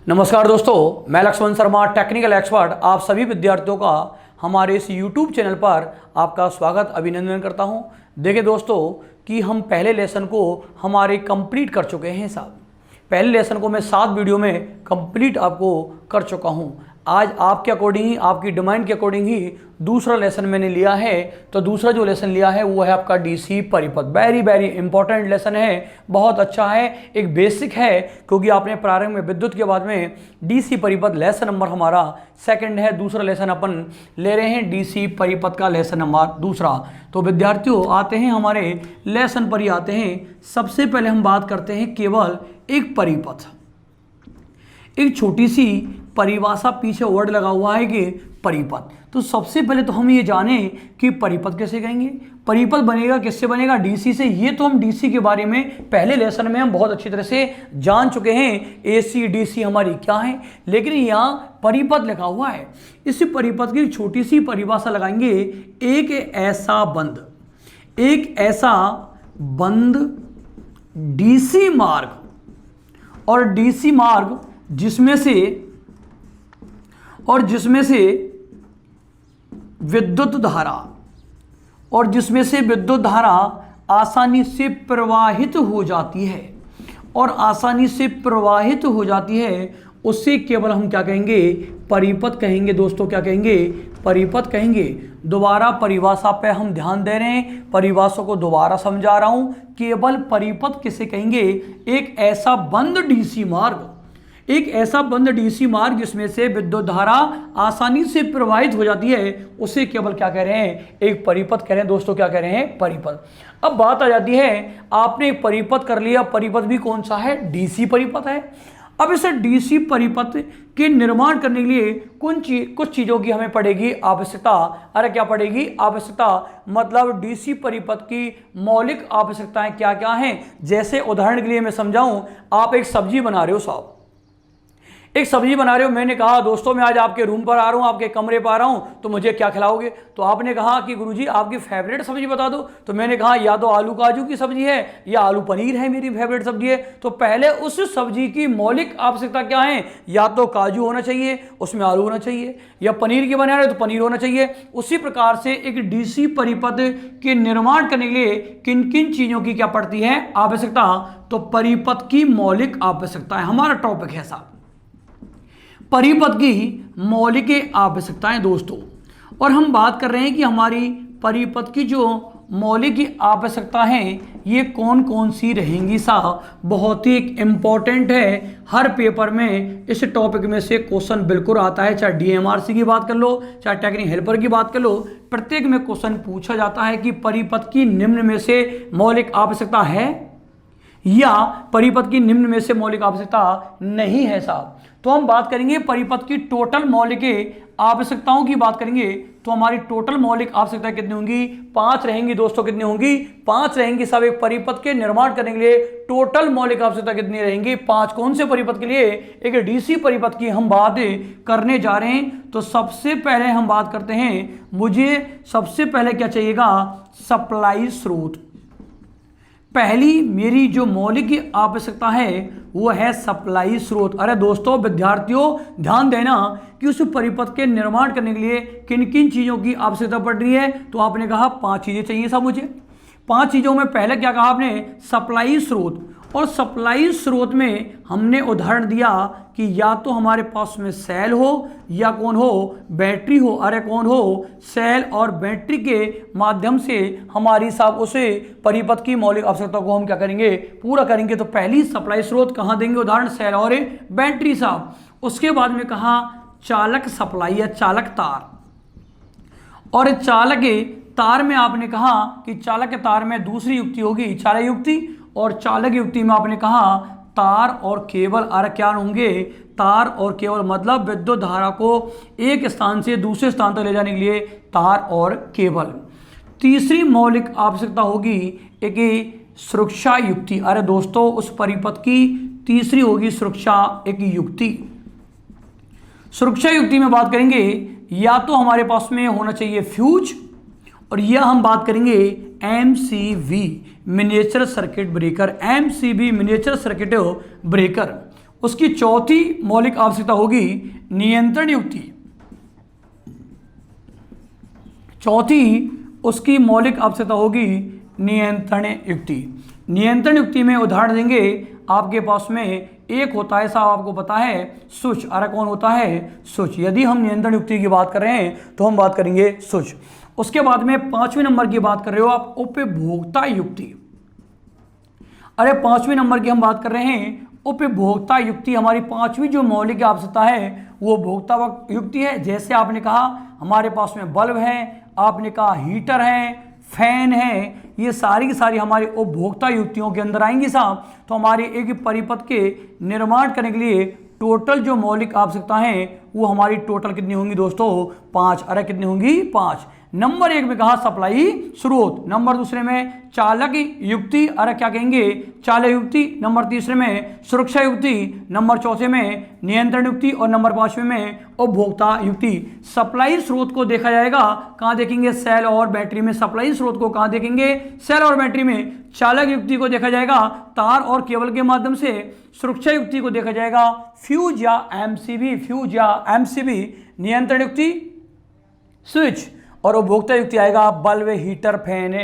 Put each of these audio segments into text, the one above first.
नमस्कार दोस्तों, मैं लक्ष्मण शर्मा टेक्निकल एक्सपर्ट आप सभी विद्यार्थियों का हमारे इस YouTube चैनल पर आपका स्वागत अभिनंदन करता हूं। देखिए दोस्तों कि हम पहले लेसन को हमारे कंप्लीट कर चुके हैं साहब। पहले लेसन को मैं 7 वीडियो में कंप्लीट आपको कर चुका हूं। आज आपके अकॉर्डिंग ही, आपकी डिमांड के अकॉर्डिंग ही दूसरा लेसन मैंने लिया है। तो दूसरा जो लेसन लिया है वो है आपका डीसी परिपथ। वेरी इंपॉर्टेंट लेसन है, बहुत अच्छा है, एक बेसिक है, क्योंकि आपने प्रारंभ में विद्युत के बाद में डीसी परिपथ लेसन नंबर हमारा सेकंड है। दूसरा लेसन अपन ले रहे हैं डीसी परिपथ का लेसन नंबर दूसरा। तो विद्यार्थियों आते हैं हमारे लेसन पर ही आते हैं। सबसे पहले हम बात करते हैं केवल एक परिपथ, एक छोटी सी परिभाषा, पीछे वर्ड लगा हुआ है कि परिपथ। तो सबसे पहले तो हम ये जाने कि परिपथ कैसे कहेंगे। परिपथ बनेगा किससे बनेगा? डीसी से। ये तो हम डीसी के बारे में पहले लेसन में हम बहुत अच्छी तरह से जान चुके हैं, एसी डीसी हमारी क्या है। लेकिन यहाँ परिपथ लिखा हुआ है, इस परिपथ की छोटी सी परिभाषा लगाएंगे। एक ऐसा बंद डीसी मार्ग, और डीसी मार्ग जिसमें से विद्युत धारा आसानी से प्रवाहित हो जाती है, उससे केवल हम क्या कहेंगे? परिपथ कहेंगे। दोस्तों क्या कहेंगे? परिपथ कहेंगे। दोबारा परिभाषा पे हम ध्यान दे रहे हैं, परिभाषा को दोबारा समझा रहा हूं। केवल परिपथ किसे कहेंगे? एक ऐसा बंद डीसी मार्ग जिसमें से विद्युत धारा आसानी से प्रवाहित हो जाती है, उसे केवल क्या कह रहे हैं? एक परिपथ कह रहे हैं। दोस्तों क्या कह रहे हैं? परिपथ। अब बात आ जाती है, आपने एक परिपथ कर लिया, परिपथ भी कौन सा है? डीसी परिपथ है। अब इस डीसी परिपथ के निर्माण करने के लिए कुछ चीजों की हमें पड़ेगी आवश्यकता। अरे क्या पड़ेगी? आवश्यकता। मतलब डीसी परिपथ की मौलिक आवश्यकताएं क्या क्या हैं? जैसे उदाहरण के लिए मैं समझाऊं, आप एक सब्जी बना रहे हो साहब, मैंने कहा दोस्तों मैं आज आपके रूम पर आ रहा हूं, आपके कमरे पर आ रहा हूं, तो मुझे क्या खिलाओगे? तो आपने कहा कि गुरुजी आपकी फेवरेट सब्जी बता दो। तो मैंने कहा या तो आलू काजू की सब्जी है या आलू पनीर है, मेरी फेवरेट सब्जी है। तो पहले उस सब्जी की मौलिक आवश्यकता क्या है? या तो काजू होना चाहिए, उसमें आलू होना चाहिए, या पनीर की बना रहे तो पनीर होना चाहिए। उसी प्रकार से एक डीसी परिपथ के निर्माण करने के लिए किन किन चीजों की क्या पड़ती है? आवश्यकता। तो परिपथ की मौलिक आवश्यकता है हमारा टॉपिक है साहब, परिपथ की मौलिक आवश्यकताएं दोस्तों। और हम बात कर रहे हैं कि हमारी परिपथ की जो मौलिक आवश्यकता है ये कौन कौन सी रहेंगी साहब। बहुत ही इंपॉर्टेंट है, हर पेपर में इस टॉपिक में से क्वेश्चन बिल्कुल आता है। चाहे डीएमआरसी की बात कर लो, चाहे टेक्निकल हेल्पर की बात कर लो, प्रत्येक में क्वेश्चन पूछा जाता है कि परिपथ की निम्न में से मौलिक आवश्यकता है या परिपथ की निम्न में से मौलिक आवश्यकता नहीं है साहब। तो हम बात करेंगे परिपथ की टोटल मौलिक आवश्यकताओं की बात करेंगे। तो हमारी टोटल मौलिक आवश्यकता कितनी होंगी? 5 रहेंगी दोस्तों। कितनी होंगी? 5 रहेंगी साहब। एक परिपथ के निर्माण करने के लिए टोटल मौलिक आवश्यकता कितनी रहेंगी? 5। कौन से परिपथ के लिए? एक डीसी परिपथ की हम बात करने जा रहे हैं। तो सबसे पहले हम बात करते हैं, मुझे सबसे पहले क्या चाहिएगा? सप्लाई स्रोत। पहली मेरी जो मौलिक आवश्यकता है वो है सप्लाई स्रोत। अरे दोस्तों विद्यार्थियों ध्यान देना कि उस परिपथ के निर्माण करने के लिए किन किन चीज़ों की आवश्यकता पड़ रही है। तो आपने कहा 5 चीज़ें चाहिए साहब मुझे। 5 चीज़ों में पहले क्या कहा आपने? सप्लाई स्रोत। और सप्लाई स्रोत में हमने उदाहरण दिया कि या तो हमारे पास में सेल हो या कौन हो? बैटरी हो। अरे कौन हो? सेल और बैटरी के माध्यम से हमारी साहब उसे परिपथ की मौलिक आवश्यकता को हम क्या करेंगे? पूरा करेंगे। तो पहली सप्लाई स्रोत कहाँ देंगे? उदाहरण सेल और बैटरी साहब। उसके बाद में कहा चालक सप्लाई या चालक तार। और चालक तार में आपने कहा कि चालक तार में दूसरी युक्ति होगी चालक युक्ति, और चालक युक्ति में आपने कहा तार और केबल। अरे क्या होंगे? तार और केबल। मतलब विद्युत धारा को एक स्थान से दूसरे स्थान तक ले जाने के लिए तार और केबल। तीसरी मौलिक आवश्यकता होगी एक सुरक्षा युक्ति। अरे दोस्तों उस परिपथ की तीसरी होगी सुरक्षा एक युक्ति। सुरक्षा युक्ति में बात करेंगे या तो हमारे पास में होना चाहिए फ्यूज, और यह हम बात करेंगे MCB miniature circuit breaker. MCB miniature circuit breaker. उसकी चौथी मौलिक आवश्यकता होगी नियंत्रण युक्ति। चौथी उसकी मौलिक आवश्यकता होगी नियंत्रण युक्ति। नियंत्रण युक्ति में उदाहरण देंगे आपके पास में एक होता है, साहब आपको पता है, स्विच। अरे कौन होता है? स्विच। यदि हम नियंत्रण युक्ति की बात कर रहे हैं तो हम बात करेंगे स्विच। उसके बाद में 5वें नंबर की बात कर रहे हो आप, उपभोक्ता युक्ति। अरे 5वें नंबर की हम बात कर रहे हैं उपभोक्ता युक्ति। हमारी 5वीं जो मौलिक आवश्यकता है वो उपभोक्ता युक्ति है। जैसे आपने कहा हमारे पास में बल्ब है, आपने कहा हीटर है, फैन है, ये सारी की सारी हमारी उपभोक्ता युक्तियों के अंदर आएंगी साहब। तो हमारे एक परिपथ के निर्माण करने के लिए टोटल जो मौलिक आवश्यकता है वो हमारी टोटल कितनी होंगी दोस्तों? 5। अरे कितनी होंगी? 5। नंबर 1 में कहा सप्लाई स्रोत, नंबर 2 में चालक युक्ति, अरे क्या कहेंगे? चालक युक्ति, नंबर 3 में सुरक्षा युक्ति, नंबर 4 में नियंत्रण युक्ति और नंबर 5वें में उपभोक्ता युक्ति। सप्लाई स्रोत को देखा जाएगा, कहाँ देखेंगे? सेल और बैटरी में। सप्लाई स्रोत को कहाँ देखेंगे? सेल और बैटरी में। चालक युक्ति को देखा जाएगा तार और केबल के माध्यम से। सुरक्षा युक्ति को देखा जाएगा फ्यूज या एमसीबी, फ्यूज या एमसीबी। नियंत्रण युक्ति स्विच और उपभोक्ता युक्ति आएगा बल्ब, हीटर, फैन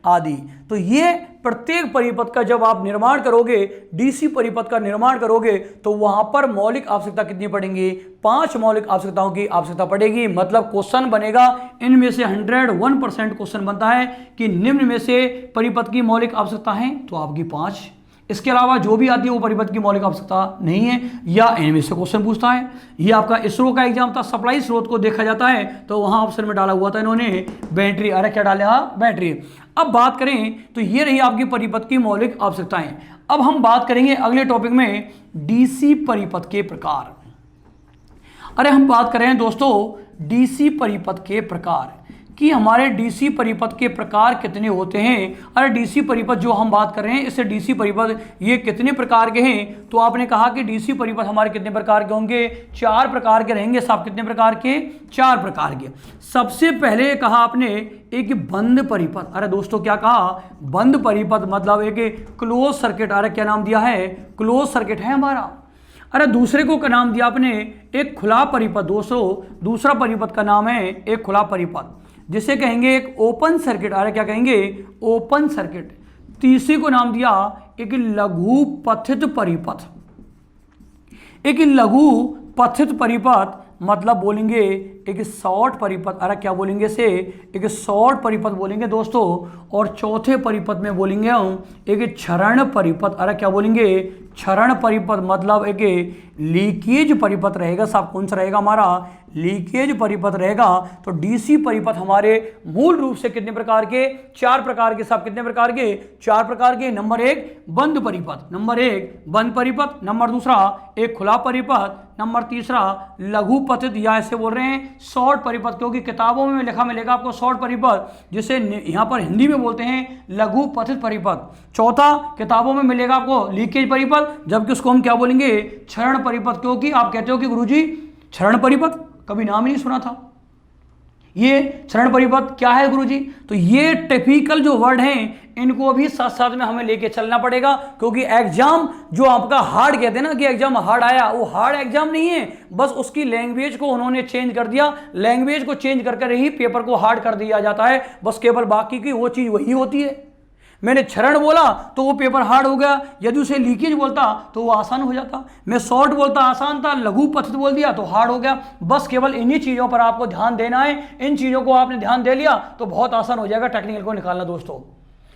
आदि। तो ये प्रत्येक परिपथ का जब आप निर्माण करोगे, डीसी परिपथ का निर्माण करोगे, तो वहां पर मौलिक आवश्यकता कितनी पड़ेंगी? 5 मौलिक आवश्यकताओं की आवश्यकता पड़ेगी। मतलब क्वेश्चन बनेगा, इनमें से 101% क्वेश्चन बनता है कि निम्न में से परिपथ की मौलिक आवश्यकता है, तो आपकी 5। इसके अलावा जो भी आती है वो परिपथ की मौलिक आवश्यकता नहीं है, या इनमें से क्वेश्चन पूछता है। ये आपका इसरो का एग्जाम था, सप्लाई स्रोत को देखा जाता है तो वहां ऑप्शन में डाला हुआ था इन्होंने बैटरी। अरे क्या डाला? बैटरी। अब बात करें तो ये रही आपकी परिपथ की मौलिक आवश्यकताएं। अब हम बात करेंगे अगले टॉपिक में डीसी परिपथ के प्रकार। अरे हम बात कर रहे हैं दोस्तों डीसी परिपथ के प्रकार कि हमारे डीसी परिपथ के प्रकार कितने होते हैं। अरे डीसी परिपथ जो हम बात कर रहे हैं, इससे डीसी परिपथ ये कितने प्रकार के हैं? तो आपने कहा कि डीसी परिपथ हमारे कितने प्रकार के होंगे? 4 प्रकार के रहेंगे साहब। कितने प्रकार के? 4 प्रकार के। सबसे पहले कहा आपने एक बंद परिपथ। अरे दोस्तों क्या कहा? बंद परिपथ मतलब एक क्लोज सर्किट। अरे क्या नाम दिया है? क्लोज सर्किट है हमारा। अरे दूसरे को का नाम दिया आपने एक खुला परिपथ। दोस्तों दूसरा परिपथ का नाम है एक खुला परिपथ, जिसे कहेंगे एक ओपन सर्किट। अरे क्या कहेंगे? Open circuit. तीसरे को नाम दिया एक लघु पथित परिपथ। एक लघु पथित परिपथ मतलब बोलेंगे एक शॉर्ट परिपथ। अरे क्या बोलेंगे? से एक शॉर्ट परिपथ बोलेंगे दोस्तों। और चौथे परिपथ में बोलेंगे हम एक क्षरण परिपथ। अरे क्या बोलेंगे? क्षरण परिपथ मतलब एक लीकेज परिपथ रहेगा साहब। कौन सा रहेगा? हमारा लीकेज परिपथ रहेगा। तो डीसी परिपथ हमारे मूल रूप से कितने प्रकार के? 4 प्रकार के साहब। कितने प्रकार के? 4 प्रकार के। नंबर 1 बंद परिपथ, नंबर 1 बंद परिपथ, नंबर 2 एक खुला परिपथ, नंबर 3 लघु पथित या ऐसे बोल रहे हैं शॉर्ट परिपथ, क्योंकि किताबों में लिखा मिलेगा आपको शॉर्ट परिपथ, जिसे यहाँ पर हिंदी में बोलते हैं लघु पथित परिपथ। चौथा किताबों में मिलेगा आपको लीकेज परिपथ, जबकि उसको हम क्या बोलेंगे? क्षरण परिपथ। क्योंकि आप कहते हो कि गुरुजी क्षरण परिपथ कभी नाम ही नहीं सुना था, ये क्षरण परिपथ क्या है गुरुजी? तो ये टिपिकल जो वर्ड हैं इनको भी साथ साथ में हमें लेके चलना पड़ेगा, क्योंकि एग्जाम जो आपका हार्ड कहते हैं ना कि एग्जाम हार्ड आया, वो हार्ड एग्जाम नहीं है, बस उसकी लैंग्वेज को उन्होंने चेंज कर दिया। लैंग्वेज को चेंज कर ही पेपर को हार्ड कर दिया जाता है, बस केवल बाकी की वो चीज वही होती है। मैंने क्षरण बोला तो वो पेपर हार्ड हो गया, यदि उसे लीकेज बोलता तो वो आसान हो जाता। मैं शॉर्ट बोलता आसान था, लघु पथित बोल दिया तो हार्ड हो गया। बस केवल इन्हीं चीज़ों पर आपको ध्यान देना है। इन चीज़ों को आपने ध्यान दे लिया तो बहुत आसान हो जाएगा टेक्निकल को निकालना दोस्तों,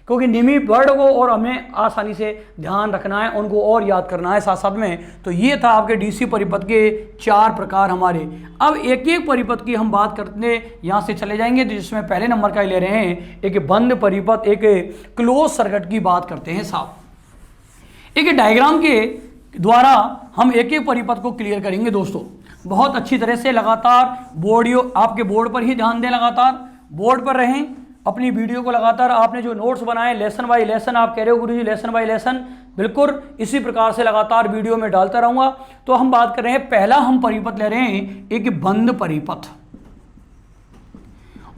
क्योंकि नियमित वर्ड को और हमें आसानी से ध्यान रखना है, उनको और याद करना है साथ साथ में। तो ये था आपके डीसी परिपथ के 4 प्रकार हमारे। अब एक एक परिपथ की हम बात करते यहाँ से चले जाएंगे, तो जिसमें पहले नंबर का ले रहे हैं एक बंद परिपथ, एक क्लोज सर्किट की बात करते हैं साहब। एक डायग्राम के द्वारा हम एक एक परिपथ को क्लियर करेंगे दोस्तों, बहुत अच्छी तरह से। लगातार बोर्ड आपके बोर्ड पर ही ध्यान दें, लगातार बोर्ड पर रहें, अपनी वीडियो को लगातार आपने जो नोट्स बनाए लेसन बाय लेसन, आप कह रहे हो गुरुजी लेसन बाय लेसन, बिल्कुल इसी प्रकार से लगातार वीडियो में डालता रहूंगा। तो हम बात कर रहे हैं, पहला हम परिपथ ले रहे हैं एक बंद परिपथ,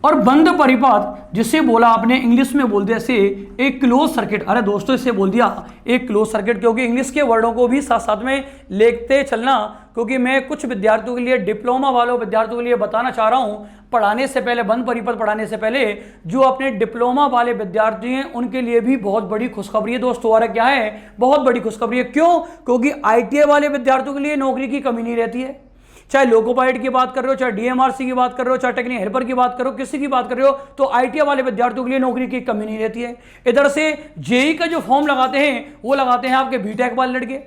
और बंद परिपथ जिसे बोला आपने इंग्लिश में बोल दिया इसे एक क्लोज सर्किट। अरे दोस्तों इसे बोल दिया एक क्लोज सर्किट, क्योंकि इंग्लिश के वर्डों को भी साथ साथ में लेते चलना, क्योंकि मैं कुछ विद्यार्थियों के लिए, डिप्लोमा वालों विद्यार्थियों के लिए बताना चाह रहा हूं पढ़ाने से पहले, बंद परिपथ पढ़ाने से पहले जो अपने डिप्लोमा वाले विद्यार्थी हैं उनके लिए भी बहुत बड़ी खुशखबरी है दोस्तों। और क्या है, बहुत बड़ी खुशखबरी है। क्यों? क्योंकि ITI वाले विद्यार्थियों के लिए नौकरी की कमी नहीं रहती है। चाहे लोको पायलट की बात कर रहे हो, चाहे DMRC की बात कर रहे हो, चाहे टेक्निकल हेल्पर की बात करो, किसी की बात कर रहे हो, तो ITI वाले विद्यार्थियों के लिए नौकरी की कमी नहीं रहती है। इधर से JEE का जो फॉर्म लगाते हैं वो लगाते हैं आपके BTech वाले लड़के।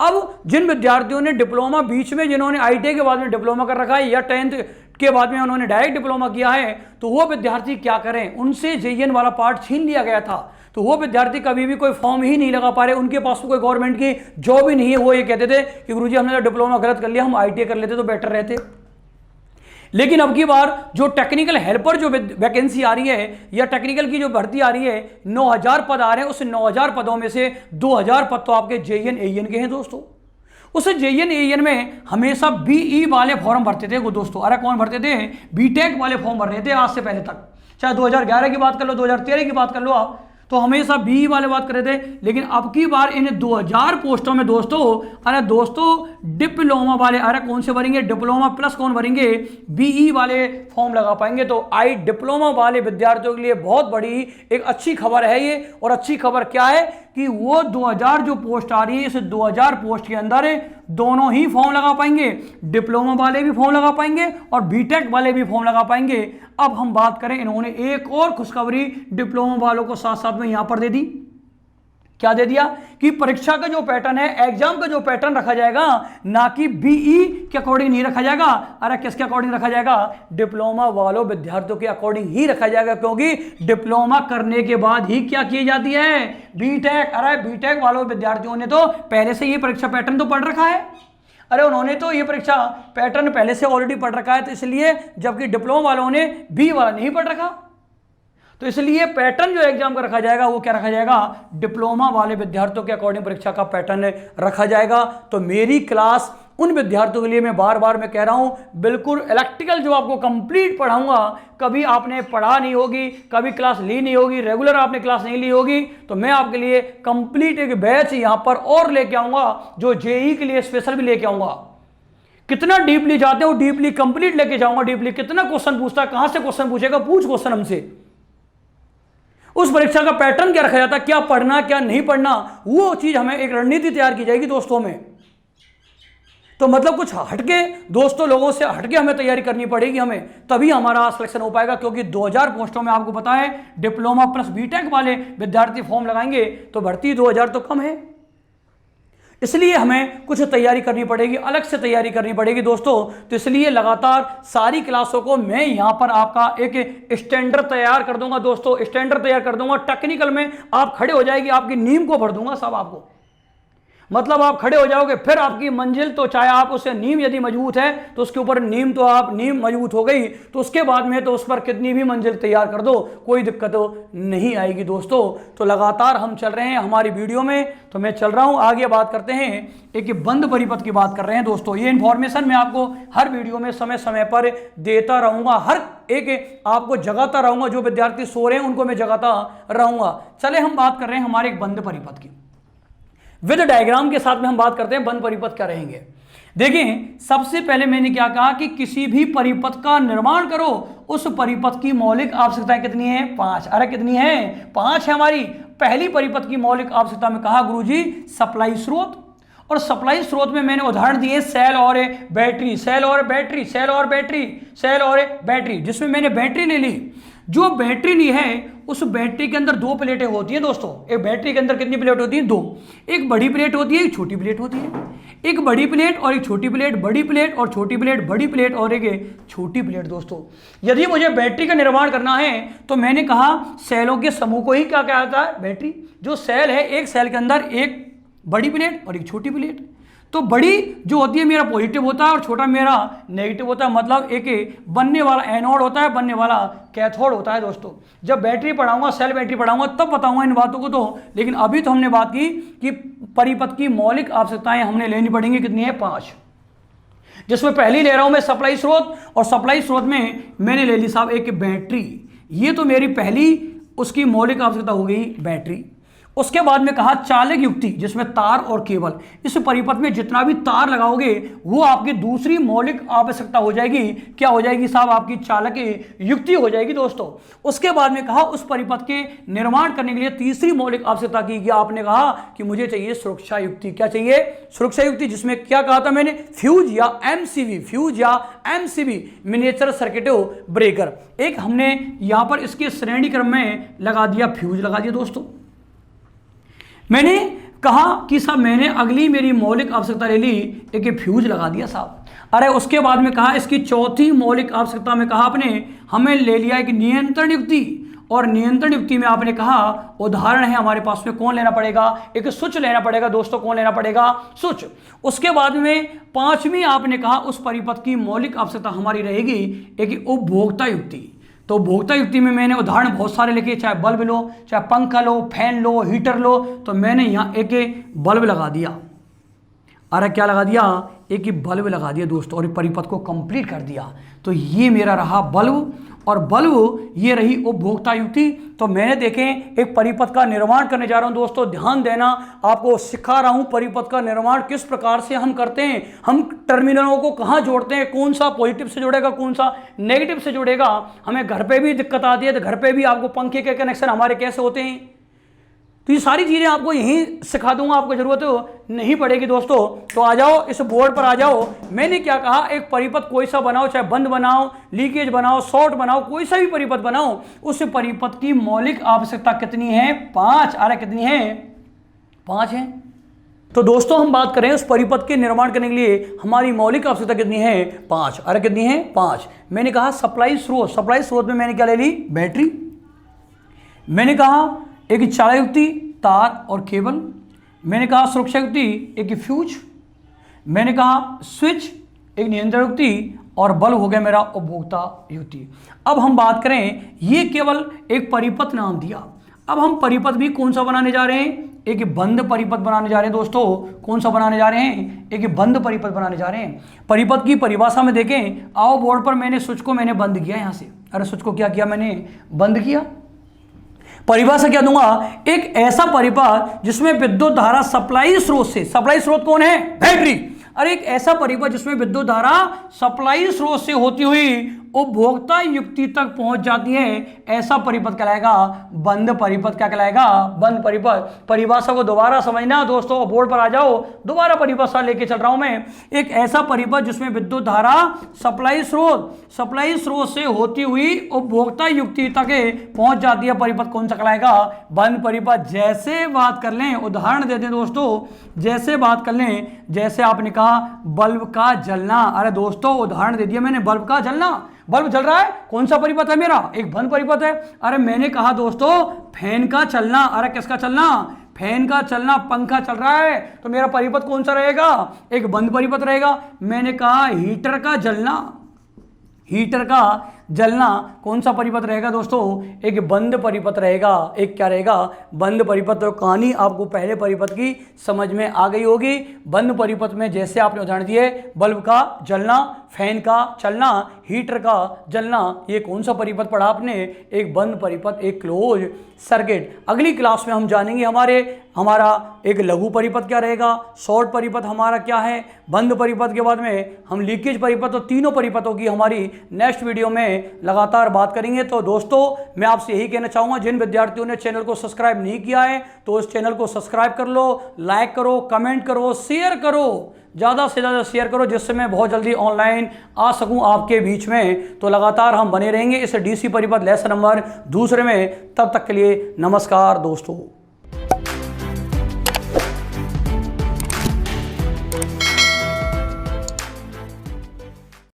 अब जिन विद्यार्थियों ने डिप्लोमा बीच में, जिन्होंने ITI के बाद में डिप्लोमा कर रखा है या 10th के बाद में उन्होंने डायरेक्ट डिप्लोमा किया है, तो वो विद्यार्थी क्या करें, उनसे JEE वाला पार्ट छीन लिया गया था। तो वो विद्यार्थी कभी भी कोई फॉर्म ही नहीं लगा पा रहे, उनके पास तो कोई गवर्नमेंट की जॉब ही नहीं है। वो ये कहते थे कि गुरुजी हमने तो डिप्लोमा गलत कर लिया, हम ITI कर लेते तो बेटर रहते। लेकिन अब की बार जो टेक्निकल हेल्पर जो वैकेंसी आ रही है या टेक्निकल की जो भर्ती आ रही है, 9000 पद आ रहे हैं। उस 9000 पदों में से 2000 पद तो आपके JEE AEN के हैं दोस्तों। उस JEE AEN में हमेशा BE वाले फॉर्म भरते थे वो दोस्तों। अरे कौन भरते थे? BTech वाले फॉर्म भर रहे थे आज से पहले तक। चाहे 2011 की बात कर लो, 2013 की बात कर लो आप, तो हमेशा BE वाले बात कर रहे थे। लेकिन अब की बार इन 2000 पोस्टों में दोस्तों, अरे दोस्तों डिप्लोमा वाले, अरे कौन से भरेंगे? डिप्लोमा प्लस कौन भरेंगे? BE वाले फॉर्म लगा पाएंगे। तो डिप्लोमा वाले विद्यार्थियों के लिए बहुत बड़ी एक अच्छी खबर है ये। और अच्छी खबर क्या है कि वो 2000 जो पोस्ट आ रही है, इस 2000 पोस्ट के अंदर दोनों ही फॉर्म लगा पाएंगे। डिप्लोमा वाले भी फॉर्म लगा पाएंगे और BTech वाले भी फॉर्म लगा पाएंगे। अब हम बात करें, इन्होंने एक और खुशखबरी डिप्लोमा वालों को साथ साथ में यहां पर दे दी। क्या दे दिया कि परीक्षा का जो पैटर्न है, एग्जाम का जो पैटर्न रखा जाएगा, ना कि BE के अकॉर्डिंग नहीं रखा जाएगा। अरे किसके अकॉर्डिंग रखा जाएगा? डिप्लोमा वालों विद्यार्थियों के अकॉर्डिंग ही रखा जाएगा, क्योंकि डिप्लोमा करने के बाद ही क्या की जाती है? BTech। अरे BTech वालों विद्यार्थियों ने तो पहले से ये परीक्षा पैटर्न तो पढ़ रखा है। अरे उन्होंने तो ये परीक्षा पैटर्न पहले से ऑलरेडी पढ़ रखा है, तो इसलिए, जबकि डिप्लोमा वालों ने BE वाला नहीं पढ़ रखा, तो इसलिए पैटर्न जो एग्जाम का रखा जाएगा वो क्या रखा जाएगा? डिप्लोमा वाले विद्यार्थियों के अकॉर्डिंग परीक्षा का पैटर्न रखा जाएगा। तो मेरी क्लास उन विद्यार्थियों के लिए मैं बार बार मैं कह रहा हूं, बिल्कुल इलेक्ट्रिकल जो आपको कंप्लीट पढ़ाऊंगा, कभी आपने पढ़ा नहीं होगी, कभी क्लास ली नहीं होगी, रेगुलर आपने क्लास नहीं ली होगी, तो मैं आपके लिए कंप्लीट एक बैच यहां पर और लेके आऊंगा, जो JEE के लिए स्पेशल भी लेके आऊंगा। कितना डीपली जाते हो, डीपली कंप्लीट लेके जाऊंगा। डीपली कितना क्वेश्चन पूछता है, कहां से क्वेश्चन पूछेगा, पूछ क्वेश्चन हमसे। उस परीक्षा का पैटर्न क्या रखा जाता है, क्या पढ़ना क्या नहीं पढ़ना, वो चीज हमें एक रणनीति तैयार की जाएगी दोस्तों में। तो मतलब कुछ हटके दोस्तों, लोगों से हटके हमें तैयारी करनी पड़ेगी हमें, तभी हमारा सिलेक्शन हो पाएगा। क्योंकि 2000 पोस्टों में आपको पता है डिप्लोमा प्लस BTech वाले विद्यार्थी फॉर्म लगाएंगे तो भर्ती 2000 तो कम है। इसलिए हमें कुछ तैयारी करनी पड़ेगी, अलग से तैयारी करनी पड़ेगी दोस्तों। तो इसलिए लगातार सारी क्लासों को मैं यहां पर आपका एक स्टैंडर्ड तैयार कर दूंगा दोस्तों, स्टैंडर्ड तैयार कर दूंगा। टेक्निकल में आप खड़े हो जाएगी, आपकी नींव को भर दूंगा सब आपको, मतलब आप खड़े हो जाओगे, फिर आपकी मंजिल तो, चाहे आप उससे नींव यदि मजबूत है तो उसके ऊपर नींव तो आप नींव मजबूत हो गई, तो उसके बाद में तो उस पर कितनी भी मंजिल तैयार कर दो, कोई दिक्कत नहीं आएगी दोस्तों। तो लगातार हम चल रहे हैं हमारी वीडियो में, तो मैं चल रहा हूं आगे। बात करते हैं एक बंद परिपथ की बात कर रहे हैं दोस्तों। ये इंफॉर्मेशन मैं आपको हर वीडियो में समय समय पर देता रहूंगा, हर एक आपको जगाता रहूंगा। जो विद्यार्थी सो रहे हैं उनको मैं जगाता रहूंगा। चले हम बात कर रहे हैं हमारे एक बंद परिपथ की, विद डायग्राम के साथ में हम बात करते हैं बंद परिपथ क्या रहेंगे। देखिए सबसे पहले मैंने क्या कहा कि किसी भी परिपथ का निर्माण करो, उस परिपथ की मौलिक आवश्यकताएं कितनी है? 5। अरे कितनी है? 5 है हमारी। पहली परिपथ की मौलिक आवश्यकता में कहा गुरुजी सप्लाई स्रोत, और सप्लाई स्रोत में मैंने उदाहरण दिए सेल और बैटरी, सेल और बैटरी, सेल और बैटरी, सेल और बैटरी, जिसमें मैंने बैटरी ले ली। जो बैटरी ली है उस बैटरी के अंदर 2 प्लेटें होती हैं दोस्तों। एक बैटरी के अंदर कितनी प्लेट होती है? 2। एक बड़ी प्लेट होती है, एक छोटी प्लेट होती है। एक बड़ी प्लेट और एक छोटी प्लेट, बड़ी प्लेट और छोटी प्लेट, बड़ी प्लेट और एक छोटी प्लेट। दोस्तों यदि मुझे बैटरी का निर्माण करना है तो मैंने कहा सेलों के समूह को ही क्या कहता है? बैटरी। जो सेल है, एक सेल के अंदर एक बड़ी प्लेट और एक छोटी प्लेट। तो बड़ी जो होती है मेरा पॉजिटिव होता है और छोटा मेरा नेगेटिव होता है, मतलब एक बनने वाला एनोड होता है, बनने वाला कैथोड होता है। दोस्तों जब बैटरी पढ़ाऊंगा, सेल बैटरी पढ़ाऊंगा तब बताऊंगा इन बातों को। तो लेकिन अभी तो हमने बात की कि परिपथ की मौलिक आवश्यकताएं हमने लेनी पड़ेंगी, कितनी है? 5। जिसमें पहली ले रहा हूं मैं सप्लाई स्रोत, और सप्लाई स्रोत में मैंने ले ली साहब एक बैटरी। ये तो मेरी पहली उसकी मौलिक आवश्यकता हो गई बैटरी। उसके बाद में कहा चालक युक्ति, जिसमें तार और केबल। इस परिपथ में जितना भी तार लगाओगे वो आपकी दूसरी मौलिक आवश्यकता हो जाएगी। क्या हो जाएगी साहब? आपकी चालक युक्ति हो जाएगी दोस्तों। उसके बाद में कहा उस परिपथ के निर्माण करने के लिए तीसरी मौलिक आवश्यकता की गया, आपने कहा कि मुझे चाहिए सुरक्षा युक्ति। क्या चाहिए? सुरक्षा युक्ति, जिसमें क्या कहा था मैंने? फ्यूज या एमसीबी, फ्यूज या एमसीबी, मिनिएचर सर्किट ब्रेकर। एक हमने यहां पर इसके श्रेणी क्रम में लगा दिया, फ्यूज लगा दिया दोस्तों। मैंने कहा कि साहब मैंने अगली मेरी मौलिक आवश्यकता ले ली, एक फ्यूज लगा दिया साहब। अरे उसके बाद में कहा इसकी चौथी मौलिक आवश्यकता में कहा आपने हमें ले लिया एक नियंत्रण युक्ति, और नियंत्रण युक्ति में आपने कहा उदाहरण है हमारे पास में, कौन लेना पड़ेगा? एक स्विच लेना पड़ेगा दोस्तों। कौन लेना पड़ेगा? स्विच। उसके बाद में पांचवी आपने कहा उस परिपथ की मौलिक आवश्यकता हमारी रहेगी एक उपभोक्ता युक्ति। तो उपभोक्ता युक्ति में मैंने उदाहरण बहुत सारे लिखे, चाहे बल्ब लो, चाहे पंखा लो, फैन लो, हीटर लो, तो मैंने यहाँ एक बल्ब लगा दिया। अरे क्या लगा दिया? एक बल्ब लगा दिया दोस्तों, और परिपथ को कंप्लीट कर दिया। तो ये मेरा रहा बल्ब, और बल्ब ये रही उपभोक्ता युक्ति। तो मैंने देखें एक परिपथ का निर्माण करने जा रहा हूं दोस्तों, ध्यान देना, आपको सिखा रहा हूं परिपथ का निर्माण किस प्रकार से हम करते हैं। हम टर्मिनलों को कहां जोड़ते हैं, कौन सा पॉजिटिव से जुड़ेगा, कौन सा नेगेटिव से जुड़ेगा। हमें घर पे भी दिक्कत आती है, तो घर पे भी आपको पंखे के कनेक्शन हमारे कैसे होते हैं, तो ये सारी चीज़ें आपको यहीं सिखा दूंगा, आपको ज़रूरत नहीं पड़ेगी दोस्तों। तो आ जाओ इस बोर्ड पर आ जाओ। मैंने क्या कहा, एक परिपथ कोई सा बनाओ, चाहे बंद बनाओ, लीकेज बनाओ, शॉर्ट बनाओ, कोई सा भी परिपथ बनाओ, उस परिपथ की मौलिक आवश्यकता कितनी है? 5। अरे कितनी है? 5 है। तो दोस्तों हम बात करें उस परिपथ के निर्माण करने के लिए हमारी मौलिक आवश्यकता कितनी है? 5। अरे कितनी है? 5। मैंने कहा सप्लाई स्रोत, सप्लाई स्रोत में मैंने क्या ले ली? बैटरी। मैंने कहा एक चालक युक्ति, तार और केबल। मैंने कहा सुरक्षा युक्ति, एक फ्यूज। मैंने कहा स्विच, एक नियंत्रण युक्ति, और बल्ब हो गया मेरा उपभोक्ता युक्ति। अब हम बात करें, ये केवल एक परिपथ नाम दिया। अब हम परिपथ भी कौन सा बनाने जा रहे हैं? एक बंद परिपथ बनाने जा रहे हैं दोस्तों। कौन सा बनाने जा रहे हैं? एक बंद परिपथ बनाने जा रहे हैं। परिपथ की परिभाषा में देखें, आओ बोर्ड पर, मैंने स्विच को मैंने बंद किया यहां से। अरे स्विच को क्या किया? मैंने बंद किया। परिभाषा क्या दूंगा? एक ऐसा परिपथ जिसमें विद्युत धारा सप्लाई स्रोत से, सप्लाई स्रोत कौन है? बैटरी। अरे एक ऐसा परिपथ जिसमें विद्युत धारा सप्लाई स्रोत से होती हुई उपभोक्ता युक्ति तक पहुंच जाती है, ऐसा परिपथ कहलाएगा बंद परिपथ। क्या कहलाएगा? बंद परिपथ। परिभाषा को दोबारा समझना दोस्तों, बोर्ड पर आ जाओ, दोबारा परिभाषा लेके चल रहा हूं मैं। एक ऐसा परिपथ जिसमें विद्युत धारा सप्लाई स्रोत से होती हुई उपभोक्ता युक्ति तक पहुंच जाती है, परिपथ कौन सा कहलाएगा? बंद परिपथ। जैसे बात कर लें, उदाहरण देते हैं दोस्तों, जैसे बात कर लें, जैसे आपने कहा बल्ब का जलना। अरे दोस्तों उदाहरण दे दिया मैंने, बल्ब का जलना। बल्ब जल रहा है, कौन सा परिपथ है मेरा? एक बंद परिपथ है। अरे मैंने कहा दोस्तों फैन का चलना। अरे किसका चलना? फैन का चलना, पंखा चल रहा है, तो मेरा परिपथ कौन सा रहेगा? एक बंद परिपथ रहेगा। मैंने कहा हीटर का जलना, हीटर का जलना कौन सा परिपथ रहेगा दोस्तों? एक बंद परिपथ रहेगा। एक क्या रहेगा? बंद परिपथ। तो कहानी आपको पहले परिपथ की समझ में आ गई होगी। बंद परिपथ में जैसे आपने उदाहरण दिए, बल्ब का जलना, फैन का चलना, हीटर का जलना, ये कौन सा परिपथ पढ़ा आपने? एक बंद परिपथ, एक क्लोज सर्किट। अगली क्लास में हम जानेंगे हमारा एक लघु परिपथ क्या रहेगा, शॉर्ट परिपथ हमारा क्या है, बंद परिपथ के बाद में हम लीकेज परिपथ, और तीनों परिपथों की हमारी नेक्स्ट वीडियो में लगातार बात करेंगे। तो दोस्तों मैं आपसे यही कहना चाहूँगा, जिन विद्यार्थियों ने चैनल को सब्सक्राइब नहीं किया है तो इस चैनल को सब्सक्राइब कर लो, लाइक करो, कमेंट करो, शेयर करो, ज़्यादा से ज़्यादा शेयर करो, जिससे मैं बहुत जल्दी ऑनलाइन आ सकूं आपके बीच में। तो लगातार हम बने रहेंगे इस डीसी परिपथ लेसन नंबर 2 में। तब तक के लिए नमस्कार दोस्तों।